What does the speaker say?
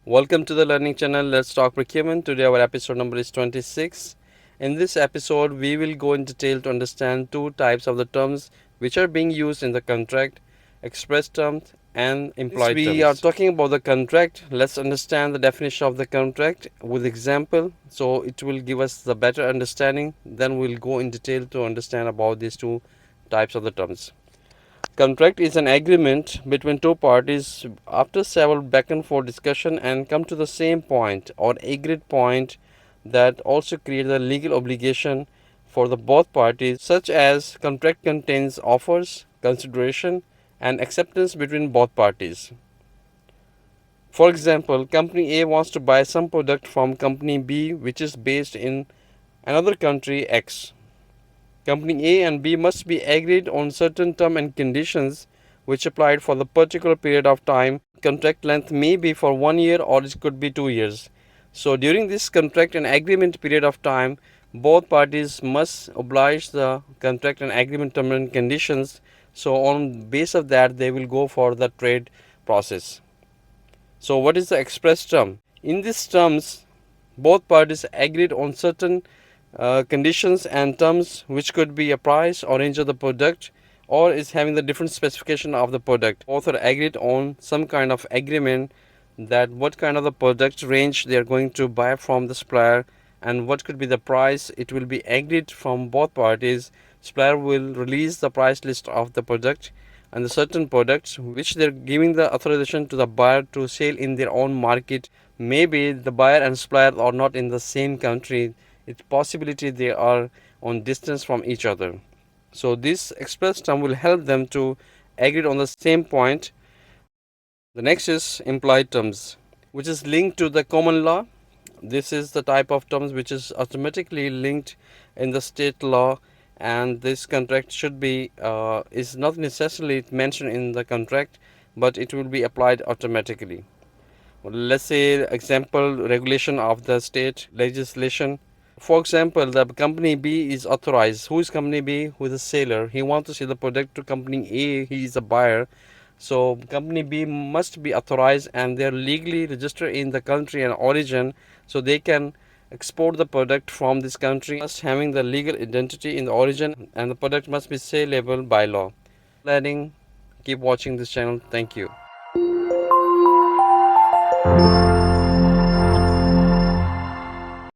Welcome to the learning channel. Let's talk procurement. Today our episode number is 26. In this episode, we will go in detail to understand two types of the terms which are being used in the contract: express terms and implied terms. We are talking about the contract. Let's understand the definition of the contract with example, so it will give us the better understanding. Then we'll go in detail to understand about these two types of the terms. Contract is an agreement between two parties after several back and forth discussion and come to the same point or agreed point that also creates a legal obligation for the both parties, such as contract contains offers, consideration and acceptance between both parties. For example, company A wants to buy some product from company B which is based in another country X. Company A and B must be agreed on certain terms and conditions which applied for the particular period of time. Contract length may be for 1 year or it could be 2 years. So during this contract and agreement period of time, both parties must oblige the contract and agreement terms and conditions. So on base of that, they will go for the trade process. So what is the express term? In these terms, both parties agreed on certain conditions and terms which could be a price or range of the product or is having the different specification of the product. Both are agreed on some kind of agreement that what kind of the product range they are going to buy from the supplier and what could be the price. It will be agreed from both parties. Supplier will release the price list of the product and the certain products which they're giving the authorization to the buyer to sell in their own market. Maybe the buyer and supplier are not in the same country. It's possibility they are on distance from each other. So this express term will help them to agree on the same point. The next is implied terms, which is linked to the common law. This is the type of terms which is automatically linked in the state law, and this contract should be is not necessarily mentioned in the contract, but it will be applied automatically. Let's say example regulation of the state legislation. For example, the company B is authorized. Who is company B? Who is a seller? He wants to sell the product to company A. He is a buyer. So company B must be authorized and they are legally registered in the country and origin, so they can export the product from this country, must having the legal identity in the origin, and the product must be saleable by law. Learning, keep watching this channel. Thank you.